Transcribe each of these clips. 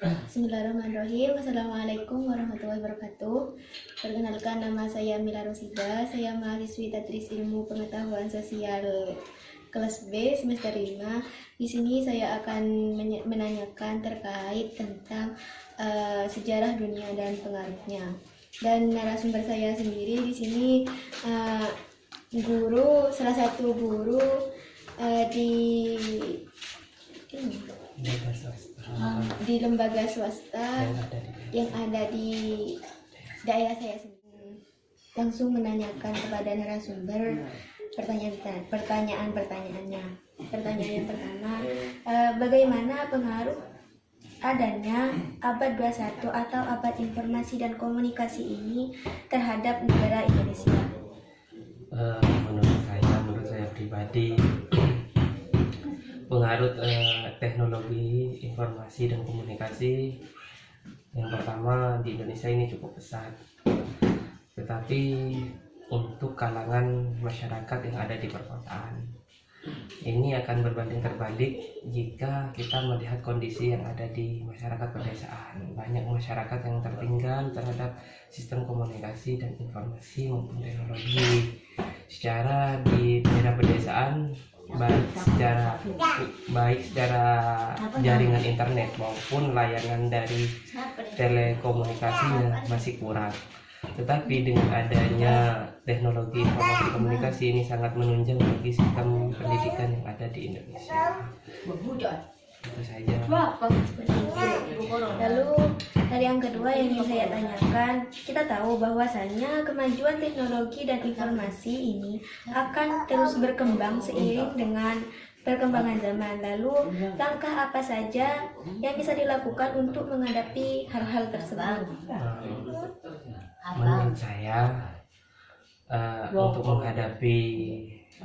Bismillahirrahmanirrahim. Assalamualaikum warahmatullahi wabarakatuh. Perkenalkan, nama saya Mila Rosida. Saya mahasiswi Tadris Ilmu Pengetahuan Sosial kelas B semester 5. Di sini saya akan menanyakan terkait tentang sejarah dunia dan pengaruhnya. Dan narasumber saya sendiri di sini salah satu guru di lembaga swasta yang ada di daerah saya sendiri. Langsung menanyakan kepada narasumber pertanyaan-pertanyaannya. Pertanyaan yang pertama, bagaimana pengaruh adanya abad 21 atau abad informasi dan komunikasi ini terhadap negara Indonesia? Menurut saya pribadi, pengaruh teknologi informasi dan komunikasi yang pertama di Indonesia ini cukup besar, tetapi untuk kalangan masyarakat yang ada di perkotaan ini akan berbanding terbalik jika kita melihat kondisi yang ada di masyarakat pedesaan. Banyak masyarakat yang tertinggal terhadap sistem komunikasi dan informasi maupun teknologi. Secara di daerah pedesaan, baik secara jaringan internet maupun layanan dari telekomunikasinya masih kurang. Tetapi dengan adanya teknologi informasi komunikasi ini sangat menunjang bagi sistem pendidikan yang ada di Indonesia. Itu saja. Lalu hal yang kedua yang ingin saya tanyakan, kita tahu bahwasannya kemajuan teknologi dan informasi ini akan terus berkembang seiring dengan perkembangan zaman. Lalu langkah apa saja yang bisa dilakukan untuk menghadapi hal-hal tersebut? Menurut saya, untuk menghadapi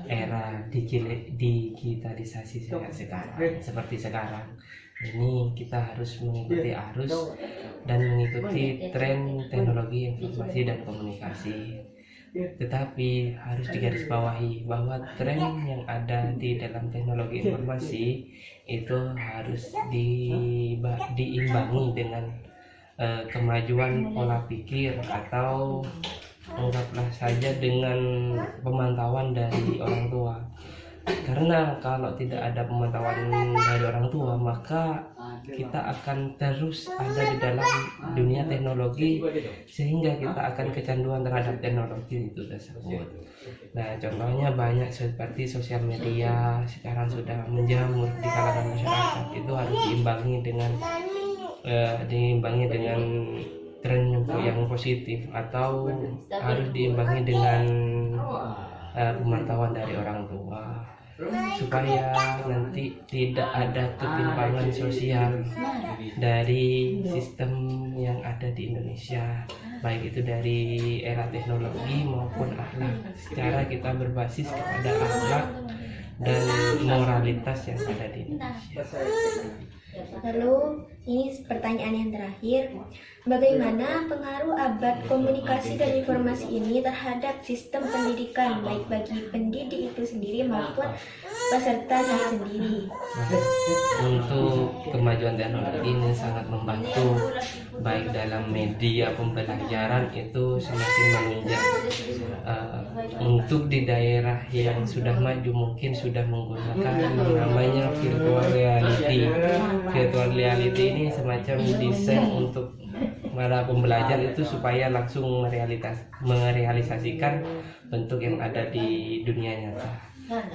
era digitalisasi seperti sekarang ini, kita harus mengikuti arus dan mengikuti tren teknologi informasi dan komunikasi. Tetapi harus digarisbawahi bahwa tren yang ada di dalam teknologi informasi itu harus diimbangi dengan kemajuan pola pikir, atau anggaplah saja dengan pemantauan dari orang tua. Karena kalau tidak ada pemantauan dari orang tua, maka kita akan terus ada di dalam dunia teknologi, sehingga kita akan kecanduan terhadap teknologi itu tersebut. Nah, contohnya banyak seperti sosial media sekarang sudah menjamur di kalangan masyarakat. Itu harus diimbangi dengan tren yang positif, atau harus diimbangi dengan pemantauan dari orang tua, supaya nanti tidak ada ketimpangan sosial dari sistem yang ada di Indonesia, baik itu dari era teknologi maupun akhlak, secara kita berbasis kepada akhlak dan moralitas yang ada di Indonesia. Lalu ini pertanyaan yang terakhir, bagaimana pengaruh abad komunikasi dan informasi ini terhadap sistem pendidikan, baik bagi pendidik itu sendiri maupun peserta sendiri? Untuk kemajuan teknologi ini sangat membantu, baik dalam media pembelajaran itu semakin menunjang. Untuk di daerah yang sudah maju mungkin sudah menggunakan namanya virtual reality. Virtual reality ini semacam desain untuk para pembelajar itu supaya langsung merealisasikan bentuk yang ada di dunia nyata.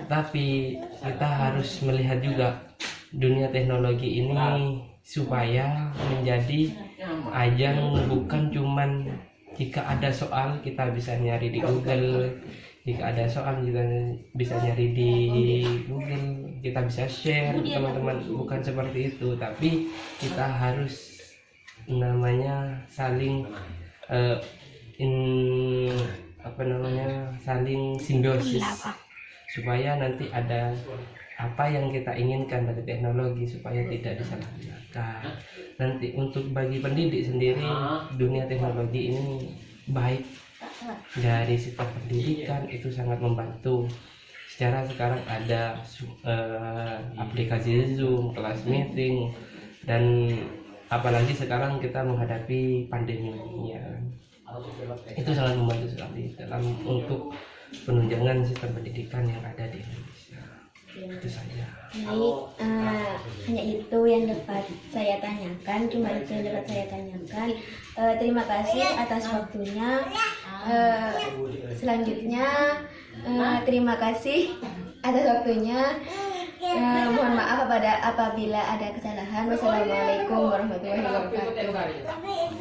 Tapi kita harus melihat juga dunia teknologi ini supaya menjadi ajang, bukan cuman jika ada soal kita bisa nyari di Google, jika ada soal kita bisa nyari di Google, kita bisa share teman-teman, bukan seperti itu. Tapi kita harus saling saling simbiosis, supaya nanti ada apa yang kita inginkan dari teknologi supaya tidak disalahgunakan. Nanti untuk bagi pendidik sendiri, dunia teknologi ini baik dari sistem pendidikan itu sangat membantu. Secara sekarang ada aplikasi Zoom, kelas meeting, dan apalagi sekarang kita menghadapi pandemi ya. Itu sangat membantu sekali dalam untuk penunjangan sistem pendidikan yang ada di Indonesia. Itu saja. Baik, hanya itu yang dapat saya tanyakan, cuma itu yang dapat saya tanyakan. Terima kasih atas waktunya. Selanjutnya, terima kasih atas waktunya. Mohon maaf apabila ada kesalahan. Wassalamualaikum warahmatullahi wabarakatuh.